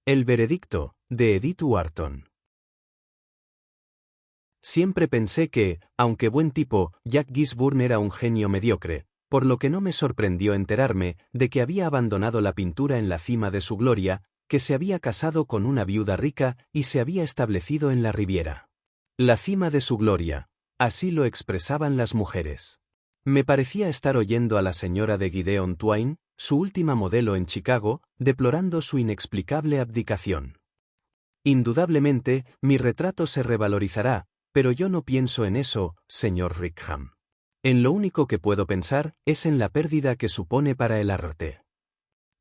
El veredicto, de Edith Wharton. Siempre pensé que, aunque buen tipo, Jack Gisborne era un genio mediocre, por lo que no me sorprendió enterarme de que había abandonado la pintura en la cima de su gloria, que se había casado con una viuda rica y se había establecido en la Riviera. La cima de su gloria, así lo expresaban las mujeres. Me parecía estar oyendo a la señora de Gideon Twain, su última modelo en Chicago, deplorando su inexplicable abdicación. Indudablemente, mi retrato se revalorizará, pero yo no pienso en eso, señor Rickham. En lo único que puedo pensar es en la pérdida que supone para el arte.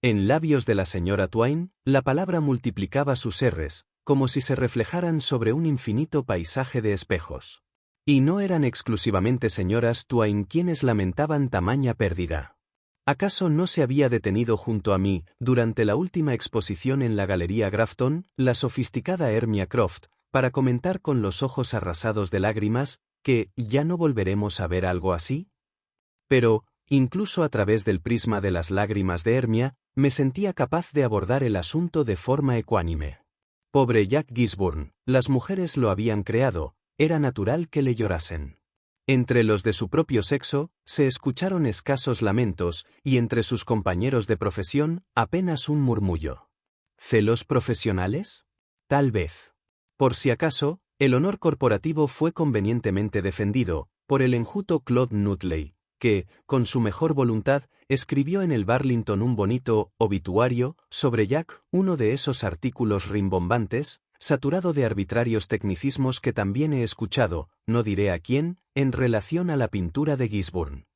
En labios de la señora Twain, la palabra multiplicaba sus R's, como si se reflejaran sobre un infinito paisaje de espejos. Y no eran exclusivamente señoras Twain quienes lamentaban tamaña pérdida. ¿Acaso no se había detenido junto a mí, durante la última exposición en la Galería Grafton, la sofisticada Hermia Croft, para comentar con los ojos arrasados de lágrimas, que ¿ya no volveremos a ver algo así? Pero, incluso a través del prisma de las lágrimas de Hermia, me sentía capaz de abordar el asunto de forma ecuánime. Pobre Jack Gisborne, las mujeres lo habían creado, era natural que le llorasen. Entre los de su propio sexo, se escucharon escasos lamentos, y entre sus compañeros de profesión, apenas un murmullo. ¿Celos profesionales? Tal vez. Por si acaso, el honor corporativo fue convenientemente defendido, por el enjuto Claude Nutley, que, con su mejor voluntad, escribió en el Burlington un bonito obituario sobre Jack, uno de esos artículos rimbombantes, saturado de arbitrarios tecnicismos que también he escuchado, no diré a quién, en relación a la pintura de Gisborne.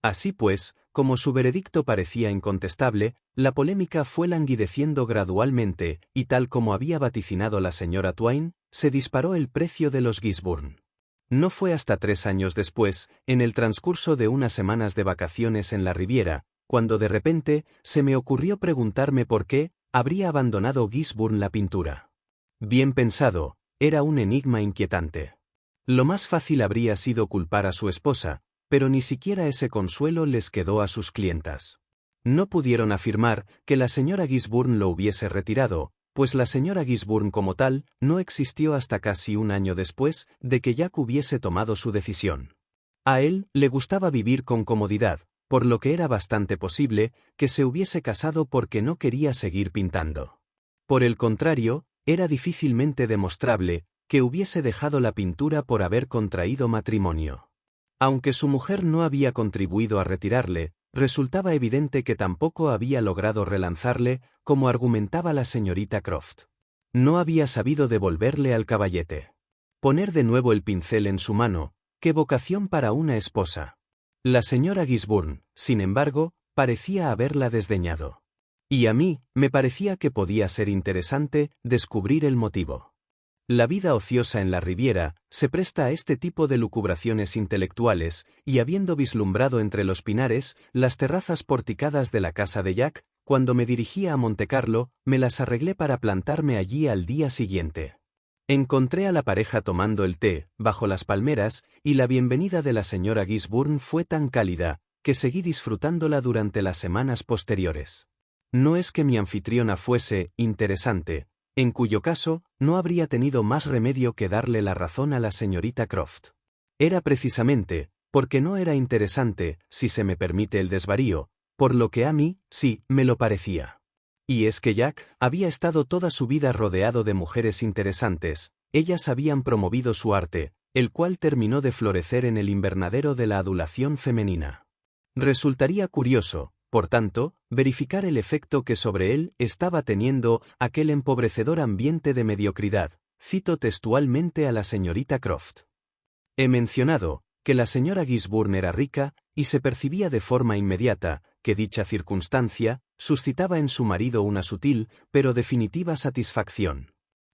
Así pues, como su veredicto parecía incontestable, la polémica fue languideciendo gradualmente, y tal como había vaticinado la señora Twain, se disparó el precio de los Gisborne. No fue hasta 3 años después, en el transcurso de unas semanas de vacaciones en la Riviera, cuando de repente se me ocurrió preguntarme por qué habría abandonado Gisborne la pintura. Bien pensado, era un enigma inquietante. Lo más fácil habría sido culpar a su esposa, pero ni siquiera ese consuelo les quedó a sus clientas. No pudieron afirmar que la señora Gisborne lo hubiese retirado, pues la señora Gisborne como tal no existió hasta casi un año después de que Jack hubiese tomado su decisión. A él le gustaba vivir con comodidad, por lo que era bastante posible que se hubiese casado porque no quería seguir pintando. Por el contrario, era difícilmente demostrable que hubiese dejado la pintura por haber contraído matrimonio. Aunque su mujer no había contribuido a retirarle, resultaba evidente que tampoco había logrado relanzarle, como argumentaba la señorita Croft. No había sabido devolverle al caballete. Poner de nuevo el pincel en su mano, qué vocación para una esposa. La señora Gisborne, sin embargo, parecía haberla desdeñado. Y a mí, me parecía que podía ser interesante descubrir el motivo. La vida ociosa en la Riviera se presta a este tipo de lucubraciones intelectuales, y habiendo vislumbrado entre los pinares las terrazas porticadas de la casa de Jack, cuando me dirigía a Montecarlo, me las arreglé para plantarme allí al día siguiente. Encontré a la pareja tomando el té, bajo las palmeras, y la bienvenida de la señora Gisborne fue tan cálida, que seguí disfrutándola durante las semanas posteriores. No es que mi anfitriona fuese interesante, en cuyo caso, no habría tenido más remedio que darle la razón a la señorita Croft. Era precisamente, porque no era interesante, si se me permite el desvarío, por lo que a mí, sí, me lo parecía. Y es que Jack había estado toda su vida rodeado de mujeres interesantes, ellas habían promovido su arte, el cual terminó de florecer en el invernadero de la adulación femenina. Resultaría curioso, por tanto, verificar el efecto que sobre él estaba teniendo aquel empobrecedor ambiente de mediocridad, cito textualmente a la señorita Croft. He mencionado que la señora Gisborne era rica, y se percibía de forma inmediata que dicha circunstancia suscitaba en su marido una sutil, pero definitiva satisfacción.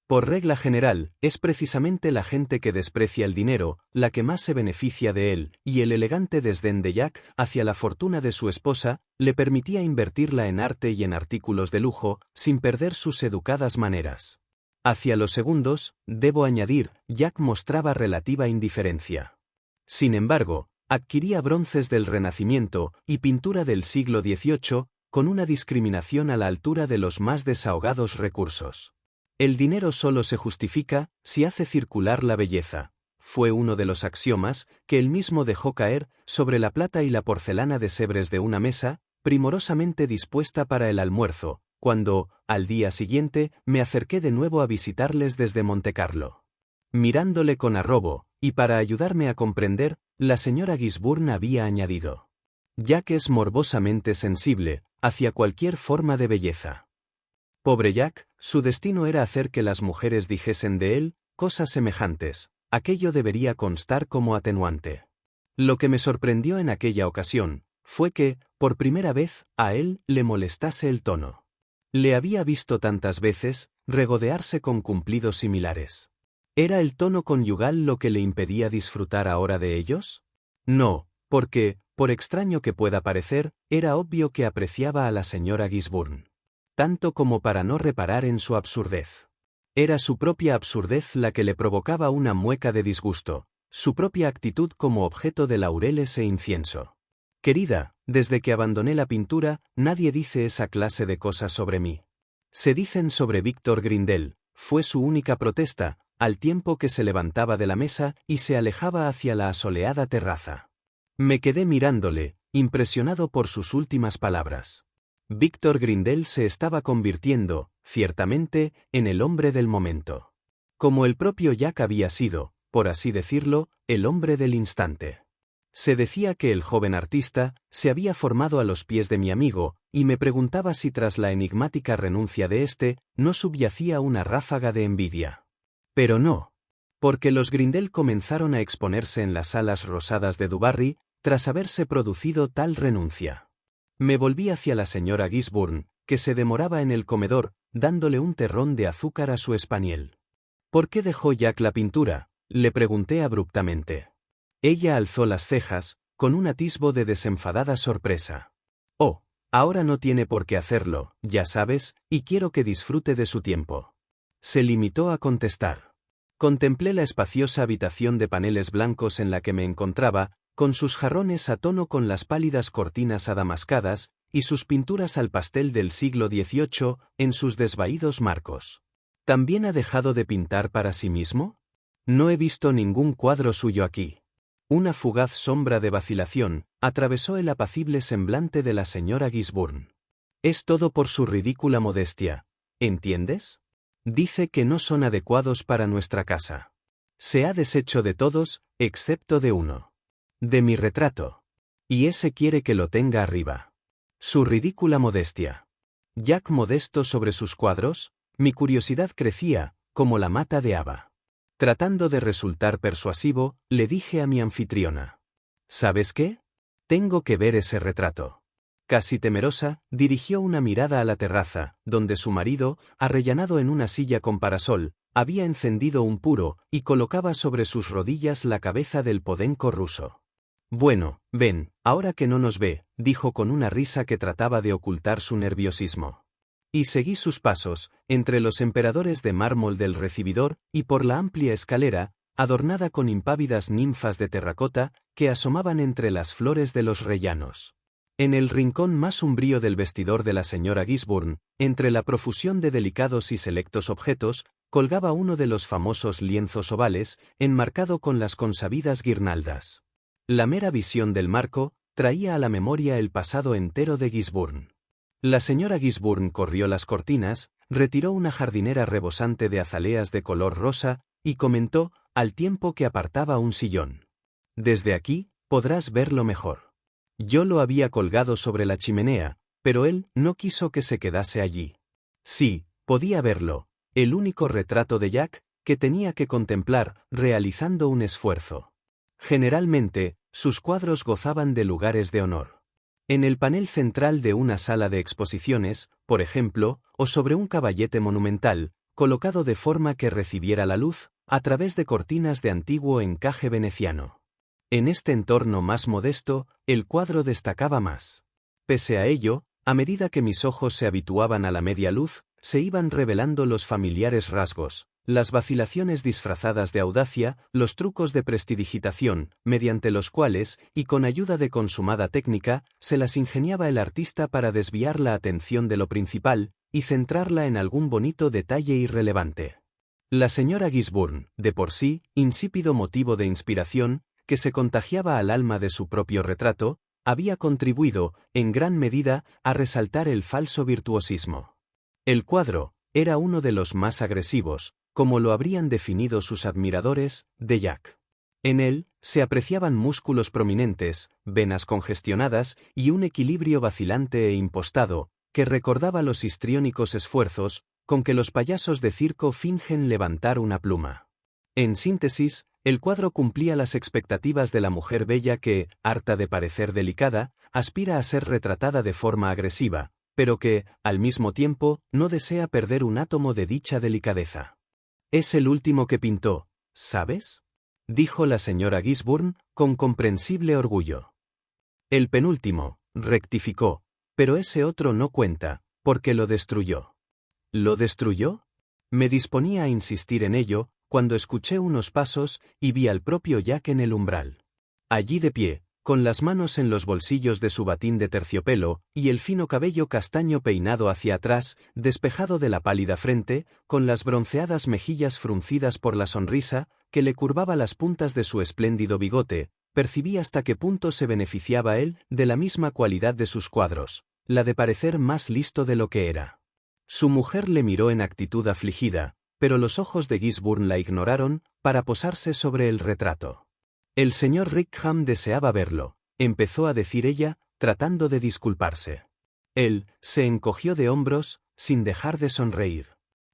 Por regla general, es precisamente la gente que desprecia el dinero, la que más se beneficia de él, y el elegante desdén de Jack hacia la fortuna de su esposa le permitía invertirla en arte y en artículos de lujo, sin perder sus educadas maneras. Hacia los segundos, debo añadir, Jack mostraba relativa indiferencia. Sin embargo, adquiría bronces del Renacimiento y pintura del siglo XVIII, con una discriminación a la altura de los más desahogados recursos. El dinero solo se justifica si hace circular la belleza. Fue uno de los axiomas que él mismo dejó caer sobre la plata y la porcelana de Sèvres de una mesa, primorosamente dispuesta para el almuerzo, cuando, al día siguiente, me acerqué de nuevo a visitarles desde Montecarlo. Mirándole con arrobo, y para ayudarme a comprender, la señora Gisburn había añadido: Jack es morbosamente sensible hacia cualquier forma de belleza. Pobre Jack, su destino era hacer que las mujeres dijesen de él cosas semejantes. Aquello debería constar como atenuante. Lo que me sorprendió en aquella ocasión fue que, por primera vez, a él le molestase el tono. Le había visto tantas veces regodearse con cumplidos similares. ¿Era el tono conyugal lo que le impedía disfrutar ahora de ellos? No, porque, por extraño que pueda parecer, era obvio que apreciaba a la señora Gisburn. Tanto como para no reparar en su absurdez. Era su propia absurdez la que le provocaba una mueca de disgusto, su propia actitud como objeto de laureles e incienso. Querida, desde que abandoné la pintura, nadie dice esa clase de cosas sobre mí. Se dicen sobre Víctor Grindel, fue su única protesta, al tiempo que se levantaba de la mesa y se alejaba hacia la asoleada terraza. Me quedé mirándole, impresionado por sus últimas palabras. Víctor Grindel se estaba convirtiendo, ciertamente, en el hombre del momento. Como el propio Jack había sido, por así decirlo, el hombre del instante. Se decía que el joven artista se había formado a los pies de mi amigo, y me preguntaba si tras la enigmática renuncia de éste, no subyacía una ráfaga de envidia. Pero no. Porque los Grindel comenzaron a exponerse en las salas rosadas de Du Barry, tras haberse producido tal renuncia. Me volví hacia la señora Gisburn, que se demoraba en el comedor, dándole un terrón de azúcar a su espaniel. ¿Por qué dejó Jack la pintura?, le pregunté abruptamente. Ella alzó las cejas, con un atisbo de desenfadada sorpresa. Oh, ahora no tiene por qué hacerlo, ya sabes, y quiero que disfrute de su tiempo. Se limitó a contestar. Contemplé la espaciosa habitación de paneles blancos en la que me encontraba, con sus jarrones a tono con las pálidas cortinas adamascadas, y sus pinturas al pastel del siglo XVIII, en sus desvaídos marcos. ¿También ha dejado de pintar para sí mismo? No he visto ningún cuadro suyo aquí. Una fugaz sombra de vacilación atravesó el apacible semblante de la señora Gisburn. Es todo por su ridícula modestia, ¿entiendes? Dice que no son adecuados para nuestra casa. Se ha deshecho de todos, excepto de uno. De mi retrato. Y ese quiere que lo tenga arriba. Su ridícula modestia. Jack modesto sobre sus cuadros, mi curiosidad crecía, como la mata de haba. Tratando de resultar persuasivo, le dije a mi anfitriona. ¿Sabes qué? Tengo que ver ese retrato. Casi temerosa, dirigió una mirada a la terraza, donde su marido, arrellanado en una silla con parasol, había encendido un puro, y colocaba sobre sus rodillas la cabeza del podenco ruso. Bueno, ven, ahora que no nos ve, dijo con una risa que trataba de ocultar su nerviosismo. Y seguí sus pasos, entre los emperadores de mármol del recibidor, y por la amplia escalera, adornada con impávidas ninfas de terracota, que asomaban entre las flores de los rellanos. En el rincón más umbrío del vestidor de la señora Gisburn, entre la profusión de delicados y selectos objetos, colgaba uno de los famosos lienzos ovales, enmarcado con las consabidas guirnaldas. La mera visión del marco traía a la memoria el pasado entero de Gisburn. La señora Gisburn corrió las cortinas, retiró una jardinera rebosante de azaleas de color rosa, y comentó, al tiempo que apartaba un sillón. Desde aquí, podrás verlo mejor. Yo lo había colgado sobre la chimenea, pero él no quiso que se quedase allí. Sí, podía verlo, el único retrato de Jack que tenía que contemplar, realizando un esfuerzo. Generalmente, sus cuadros gozaban de lugares de honor. En el panel central de una sala de exposiciones, por ejemplo, o sobre un caballete monumental, colocado de forma que recibiera la luz, a través de cortinas de antiguo encaje veneciano. En este entorno más modesto, el cuadro destacaba más. Pese a ello, a medida que mis ojos se habituaban a la media luz, se iban revelando los familiares rasgos, Las vacilaciones disfrazadas de audacia, los trucos de prestidigitación, mediante los cuales, y con ayuda de consumada técnica, se las ingeniaba el artista para desviar la atención de lo principal, y centrarla en algún bonito detalle irrelevante. La señora Gisburn, de por sí, insípido motivo de inspiración, que se contagiaba al alma de su propio retrato, había contribuido, en gran medida, a resaltar el falso virtuosismo. El cuadro era uno de los más agresivos, como lo habrían definido sus admiradores, de Jack. En él, se apreciaban músculos prominentes, venas congestionadas y un equilibrio vacilante e impostado, que recordaba los histriónicos esfuerzos con que los payasos de circo fingen levantar una pluma. En síntesis, el cuadro cumplía las expectativas de la mujer bella que, harta de parecer delicada, aspira a ser retratada de forma agresiva, pero que, al mismo tiempo, no desea perder un átomo de dicha delicadeza. «Es el último que pintó, ¿sabes?», dijo la señora Gisburn, con comprensible orgullo. «El penúltimo», rectificó, «pero ese otro no cuenta, porque lo destruyó». «¿Lo destruyó?». Me disponía a insistir en ello, cuando escuché unos pasos y vi al propio Jack en el umbral. Allí de pie, con las manos en los bolsillos de su batín de terciopelo, y el fino cabello castaño peinado hacia atrás, despejado de la pálida frente, con las bronceadas mejillas fruncidas por la sonrisa, que le curvaba las puntas de su espléndido bigote, percibí hasta qué punto se beneficiaba él de la misma cualidad de sus cuadros, la de parecer más listo de lo que era. Su mujer le miró en actitud afligida, pero los ojos de Gisburn la ignoraron, para posarse sobre el retrato. «El señor Rickham deseaba verlo», empezó a decir ella, tratando de disculparse. Él se encogió de hombros, sin dejar de sonreír.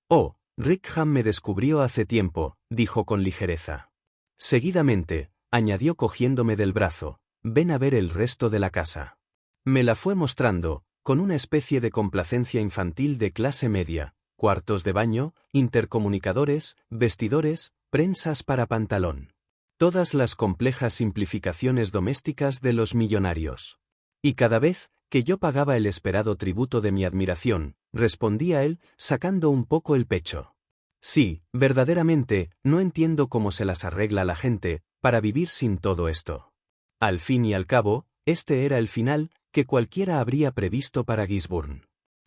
«Oh, Rickham me descubrió hace tiempo», dijo con ligereza. Seguidamente, añadió cogiéndome del brazo, «ven a ver el resto de la casa». Me la fue mostrando, con una especie de complacencia infantil de clase media, cuartos de baño, intercomunicadores, vestidores, prensas para pantalón. Todas las complejas simplificaciones domésticas de los millonarios. Y cada vez que yo pagaba el esperado tributo de mi admiración, respondía él, sacando un poco el pecho. «Sí, verdaderamente, no entiendo cómo se las arregla la gente, para vivir sin todo esto». Al fin y al cabo, este era el final que cualquiera habría previsto para Gisburn.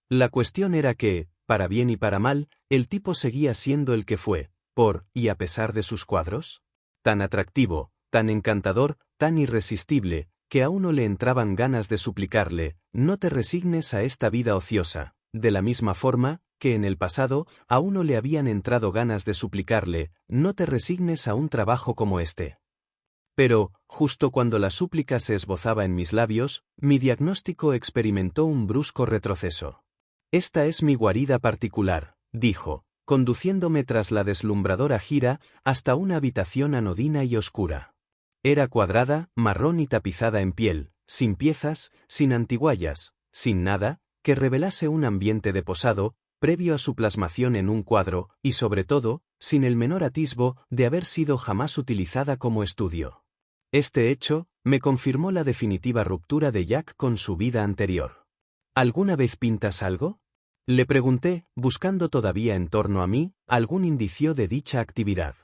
La cuestión era que, para bien y para mal, el tipo seguía siendo el que fue, por y a pesar de sus cuadros. Tan atractivo, tan encantador, tan irresistible, que a uno le entraban ganas de suplicarle, «no te resignes a esta vida ociosa», de la misma forma que en el pasado a uno le habían entrado ganas de suplicarle, «no te resignes a un trabajo como este». Pero, justo cuando la súplica se esbozaba en mis labios, mi diagnóstico experimentó un brusco retroceso. «Esta es mi guarida particular», dijo, conduciéndome tras la deslumbradora gira hasta una habitación anodina y oscura. Era cuadrada, marrón y tapizada en piel, sin piezas, sin antiguallas, sin nada que revelase un ambiente de posado, previo a su plasmación en un cuadro, y sobre todo, sin el menor atisbo de haber sido jamás utilizada como estudio. Este hecho me confirmó la definitiva ruptura de Jack con su vida anterior. «¿Alguna vez pintas algo?», le pregunté, buscando todavía en torno a mí algún indicio de dicha actividad.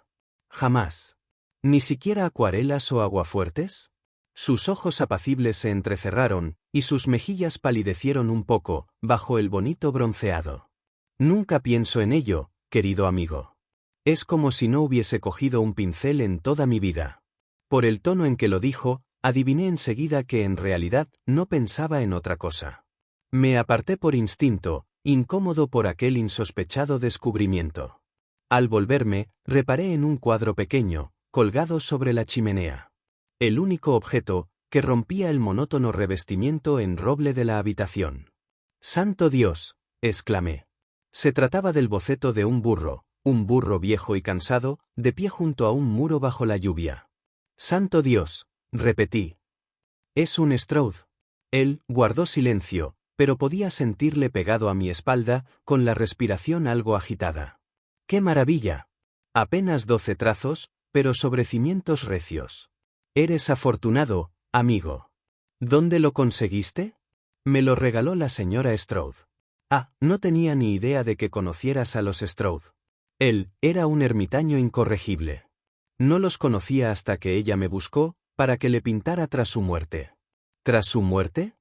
«Jamás». «¿Ni siquiera acuarelas o aguafuertes?». Sus ojos apacibles se entrecerraron, y sus mejillas palidecieron un poco, bajo el bonito bronceado. «Nunca pienso en ello, querido amigo. Es como si no hubiese cogido un pincel en toda mi vida». Por el tono en que lo dijo, adiviné enseguida que en realidad no pensaba en otra cosa. Me aparté por instinto, incómodo por aquel insospechado descubrimiento. Al volverme, reparé en un cuadro pequeño, colgado sobre la chimenea. El único objeto que rompía el monótono revestimiento en roble de la habitación. «¡Santo Dios!», exclamé. Se trataba del boceto de un burro viejo y cansado, de pie junto a un muro bajo la lluvia. «¡Santo Dios!», repetí. «Es un Stroud». Él guardó silencio, pero podía sentirle pegado a mi espalda, con la respiración algo agitada. «¡Qué maravilla! Apenas 12 trazos, pero sobre cimientos recios. Eres afortunado, amigo. ¿Dónde lo conseguiste?». «Me lo regaló la señora Stroud». «Ah, no tenía ni idea de que conocieras a los Stroud». Él era un ermitaño incorregible. No los conocía hasta que ella me buscó, para que le pintara tras su muerte. ¿Tras su muerte?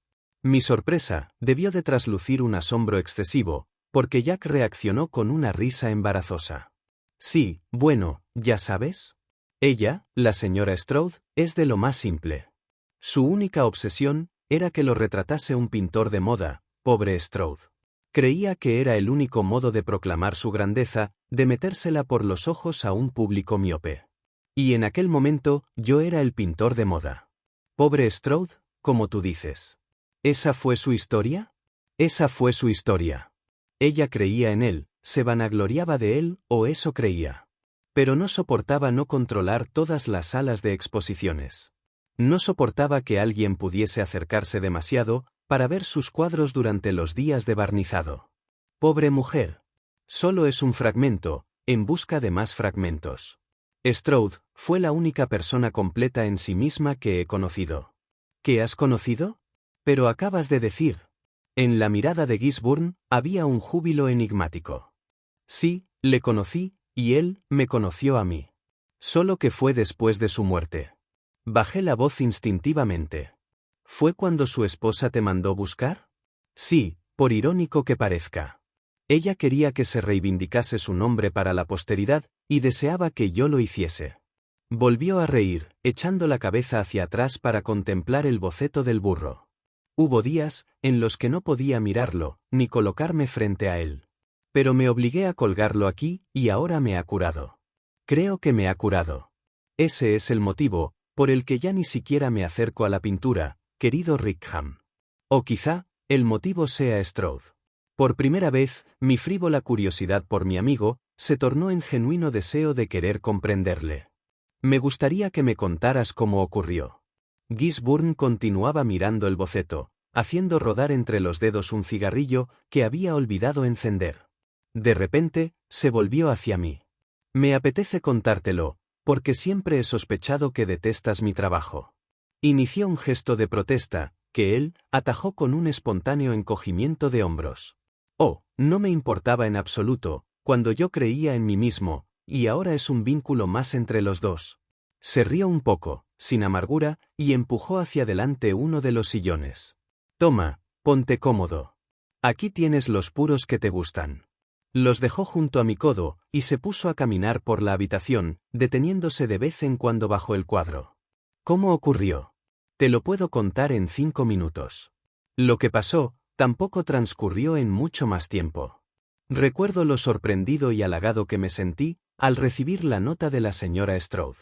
Mi sorpresa debió de traslucir un asombro excesivo, porque Jack reaccionó con una risa embarazosa. Sí, bueno, ya sabes. Ella, la señora Stroud, es de lo más simple. Su única obsesión era que lo retratase un pintor de moda, pobre Stroud. Creía que era el único modo de proclamar su grandeza, de metérsela por los ojos a un público miope. Y en aquel momento, yo era el pintor de moda. Pobre Stroud, como tú dices. ¿Esa fue su historia? Esa fue su historia. Ella creía en él, se vanagloriaba de él, o eso creía. Pero no soportaba no controlar todas las salas de exposiciones. No soportaba que alguien pudiese acercarse demasiado, para ver sus cuadros durante los días de barnizado. Pobre mujer. Solo es un fragmento, en busca de más fragmentos. Stroud fue la única persona completa en sí misma que he conocido. ¿Qué has conocido? Pero acabas de decir. En la mirada de Gisborne había un júbilo enigmático. Sí, le conocí, y él me conoció a mí. Solo que fue después de su muerte. Bajé la voz instintivamente. ¿Fue cuando su esposa te mandó buscar? Sí, por irónico que parezca. Ella quería que se reivindicase su nombre para la posteridad, y deseaba que yo lo hiciese. Volvió a reír, echando la cabeza hacia atrás para contemplar el boceto del burro. Hubo días en los que no podía mirarlo, ni colocarme frente a él. Pero me obligué a colgarlo aquí, y ahora me ha curado. Creo que me ha curado. Ese es el motivo, por el que ya ni siquiera me acerco a la pintura, querido Rickham. O quizá, el motivo sea Stroud. Por primera vez, mi frívola curiosidad por mi amigo, se tornó en genuino deseo de querer comprenderle. Me gustaría que me contaras cómo ocurrió. Gisborne continuaba mirando el boceto, haciendo rodar entre los dedos un cigarrillo que había olvidado encender. De repente, se volvió hacia mí. Me apetece contártelo, porque siempre he sospechado que detestas mi trabajo. Inició un gesto de protesta, que él atajó con un espontáneo encogimiento de hombros. Oh, no me importaba en absoluto, cuando yo creía en mí mismo, y ahora es un vínculo más entre los dos. Se rió un poco, sin amargura, y empujó hacia adelante uno de los sillones. Toma, ponte cómodo. Aquí tienes los puros que te gustan. Los dejó junto a mi codo, y se puso a caminar por la habitación, deteniéndose de vez en cuando bajo el cuadro. ¿Cómo ocurrió? Te lo puedo contar en 5 minutos. Lo que pasó, tampoco transcurrió en mucho más tiempo. Recuerdo lo sorprendido y halagado que me sentí, al recibir la nota de la señora Stroud.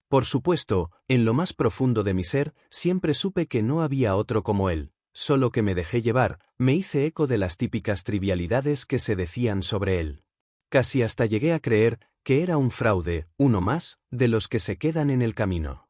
Por supuesto, en lo más profundo de mi ser, siempre supe que no había otro como él, solo que me dejé llevar, me hice eco de las típicas trivialidades que se decían sobre él. Casi hasta llegué a creer que era un fraude, uno más, de los que se quedan en el camino.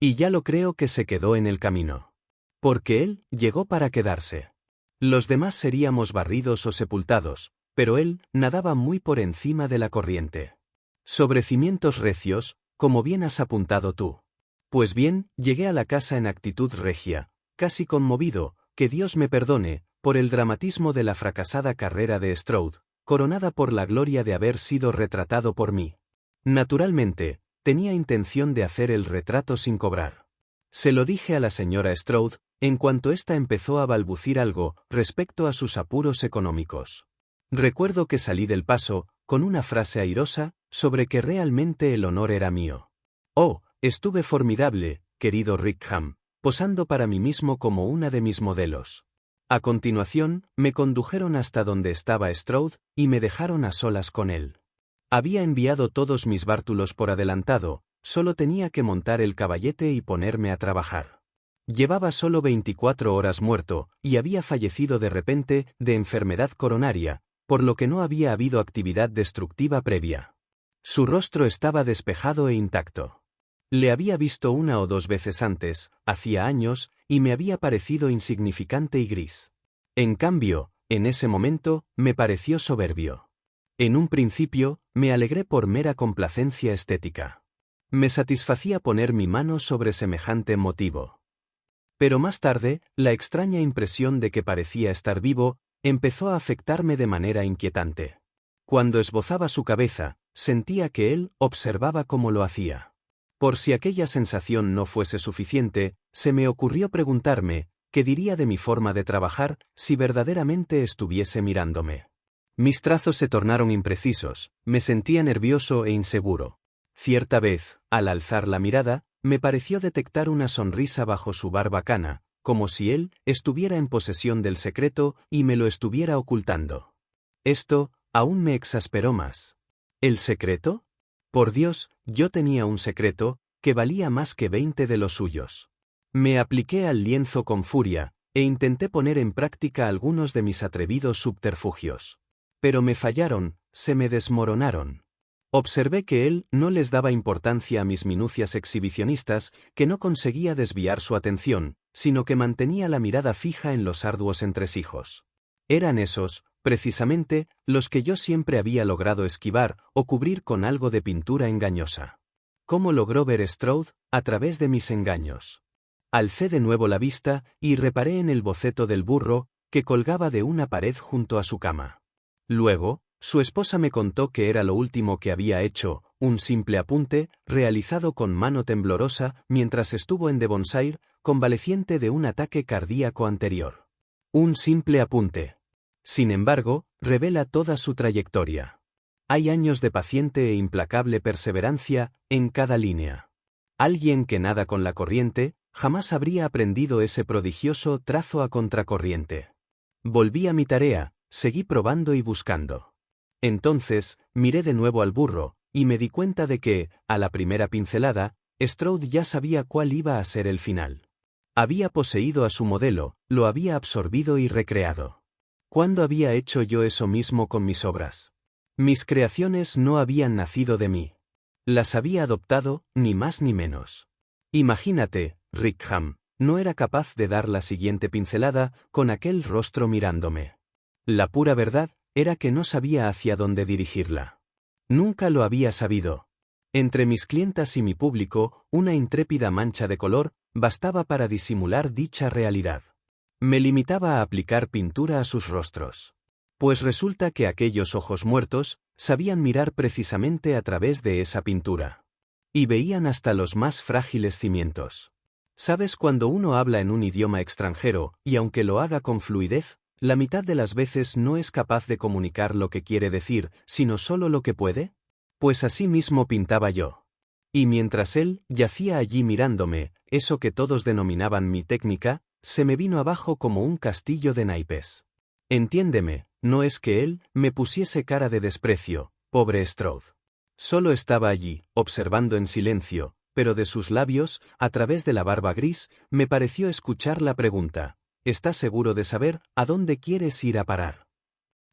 Y ya lo creo que se quedó en el camino. Porque él llegó para quedarse. Los demás seríamos barridos o sepultados, pero él nadaba muy por encima de la corriente. Sobre cimientos recios, como bien has apuntado tú. Pues bien, llegué a la casa en actitud regia, casi conmovido, que Dios me perdone, por el dramatismo de la fracasada carrera de Stroud, coronada por la gloria de haber sido retratado por mí. Naturalmente, tenía intención de hacer el retrato sin cobrar. Se lo dije a la señora Stroud, en cuanto ésta empezó a balbucir algo respecto a sus apuros económicos. Recuerdo que salí del paso, con una frase airosa, sobre que realmente el honor era mío. Oh, estuve formidable, querido Rickham, posando para mí mismo como una de mis modelos. A continuación, me condujeron hasta donde estaba Stroud, y me dejaron a solas con él. Había enviado todos mis bártulos por adelantado, solo tenía que montar el caballete y ponerme a trabajar. Llevaba solo 24 horas muerto, y había fallecido de repente, de enfermedad coronaria, por lo que no había habido actividad destructiva previa. Su rostro estaba despejado e intacto. Le había visto una o dos veces antes, hacía años, y me había parecido insignificante y gris. En cambio, en ese momento, me pareció soberbio. En un principio, me alegré por mera complacencia estética. Me satisfacía poner mi mano sobre semejante motivo. Pero más tarde, la extraña impresión de que parecía estar vivo, empezó a afectarme de manera inquietante. Cuando esbozaba su cabeza, sentía que él observaba cómo lo hacía. Por si aquella sensación no fuese suficiente, se me ocurrió preguntarme, ¿qué diría de mi forma de trabajar si verdaderamente estuviese mirándome? Mis trazos se tornaron imprecisos, me sentía nervioso e inseguro. Cierta vez, al alzar la mirada, me pareció detectar una sonrisa bajo su barbacana, como si él estuviera en posesión del secreto y me lo estuviera ocultando. Esto aún me exasperó más. ¿El secreto? Por Dios, yo tenía un secreto que valía más que 20 de los suyos. Me apliqué al lienzo con furia e intenté poner en práctica algunos de mis atrevidos subterfugios. Pero me fallaron, se me desmoronaron. Observé que él no les daba importancia a mis minucias exhibicionistas, que no conseguía desviar su atención, sino que mantenía la mirada fija en los arduos entresijos. Eran esos, precisamente, los que yo siempre había logrado esquivar o cubrir con algo de pintura engañosa. ¿Cómo logró ver Stroud? A través de mis engaños. Alcé de nuevo la vista y reparé en el boceto del burro, que colgaba de una pared junto a su cama. Luego, su esposa me contó que era lo último que había hecho, un simple apunte, realizado con mano temblorosa mientras estuvo en Devonshire, convaleciente de un ataque cardíaco anterior. Un simple apunte. Sin embargo, revela toda su trayectoria. Hay años de paciente e implacable perseverancia en cada línea. Alguien que nada con la corriente, jamás habría aprendido ese prodigioso trazo a contracorriente. Volví a mi tarea, seguí probando y buscando. Entonces, miré de nuevo al burro, y me di cuenta de que, a la primera pincelada, Stroud ya sabía cuál iba a ser el final. Había poseído a su modelo, lo había absorbido y recreado. ¿Cuándo había hecho yo eso mismo con mis obras? Mis creaciones no habían nacido de mí. Las había adoptado, ni más ni menos. Imagínate, Rickham, no era capaz de dar la siguiente pincelada con aquel rostro mirándome. La pura verdad era que no sabía hacia dónde dirigirla. Nunca lo había sabido. Entre mis clientas y mi público, una intrépida mancha de color bastaba para disimular dicha realidad. Me limitaba a aplicar pintura a sus rostros. Pues resulta que aquellos ojos muertos sabían mirar precisamente a través de esa pintura. Y veían hasta los más frágiles cimientos. ¿Sabes cuando uno habla en un idioma extranjero, y aunque lo haga con fluidez, la mitad de las veces no es capaz de comunicar lo que quiere decir, sino solo lo que puede? Pues así mismo pintaba yo. Y mientras él yacía allí mirándome, eso que todos denominaban mi técnica, se me vino abajo como un castillo de naipes. Entiéndeme, no es que él me pusiese cara de desprecio, pobre Stroud. Solo estaba allí, observando en silencio, pero de sus labios, a través de la barba gris, me pareció escuchar la pregunta: ¿estás seguro de saber a dónde quieres ir a parar?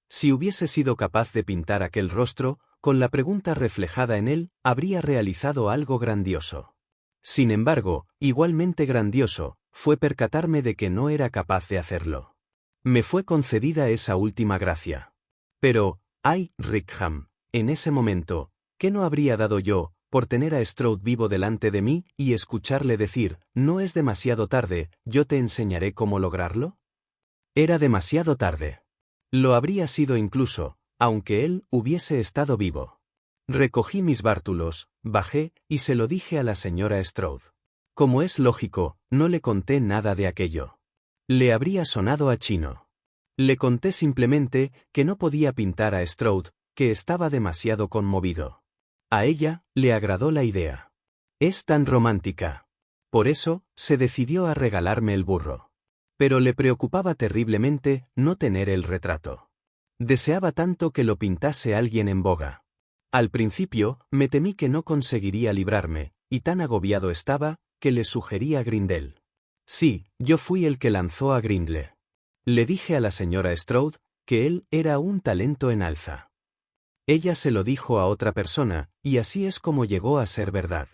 Si hubiese sido capaz de pintar aquel rostro, con la pregunta reflejada en él, habría realizado algo grandioso. Sin embargo, igualmente grandioso, fue percatarme de que no era capaz de hacerlo. Me fue concedida esa última gracia. Pero, ay, Rickham, en ese momento, ¿qué no habría dado yo por tener a Stroud vivo delante de mí y escucharle decir: no es demasiado tarde, yo te enseñaré cómo lograrlo? Era demasiado tarde. Lo habría sido incluso, aunque él hubiese estado vivo. Recogí mis bártulos, bajé y se lo dije a la señora Stroud. Como es lógico, no le conté nada de aquello. Le habría sonado a chino. Le conté simplemente que no podía pintar a Stroud, que estaba demasiado conmovido. A ella le agradó la idea. Es tan romántica. Por eso, se decidió a regalarme el burro. Pero le preocupaba terriblemente no tener el retrato. Deseaba tanto que lo pintase alguien en boga. Al principio, me temí que no conseguiría librarme, y tan agobiado estaba, que le sugerí a Grindel. Sí, yo fui el que lanzó a Grindle. Le dije a la señora Stroud que él era un talento en alza. Ella se lo dijo a otra persona, y así es como llegó a ser verdad.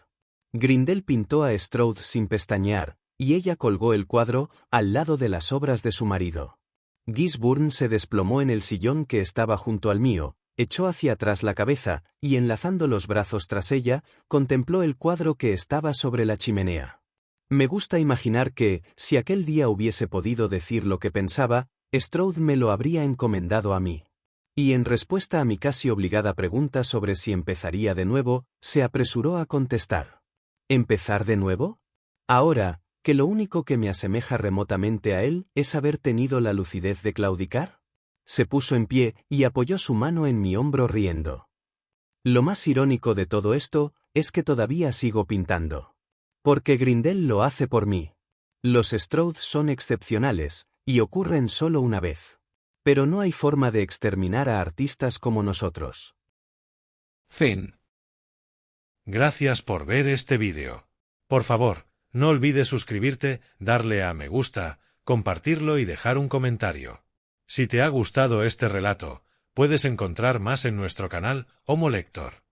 Grindel pintó a Stroud sin pestañear, y ella colgó el cuadro al lado de las obras de su marido. Gisburn se desplomó en el sillón que estaba junto al mío, echó hacia atrás la cabeza, y enlazando los brazos tras ella, contempló el cuadro que estaba sobre la chimenea. Me gusta imaginar que, si aquel día hubiese podido decir lo que pensaba, Stroud me lo habría encomendado a mí. Y en respuesta a mi casi obligada pregunta sobre si empezaría de nuevo, se apresuró a contestar. ¿Empezar de nuevo? Ahora, que lo único que me asemeja remotamente a él es haber tenido la lucidez de claudicar. Se puso en pie y apoyó su mano en mi hombro riendo. Lo más irónico de todo esto es que todavía sigo pintando. Porque Grindel lo hace por mí. Los Strauss son excepcionales, y ocurren solo una vez. Pero no hay forma de exterminar a artistas como nosotros. Fin. Gracias por ver este vídeo. Por favor, no olvides suscribirte, darle a me gusta, compartirlo y dejar un comentario. Si te ha gustado este relato, puedes encontrar más en nuestro canal Homo Lector.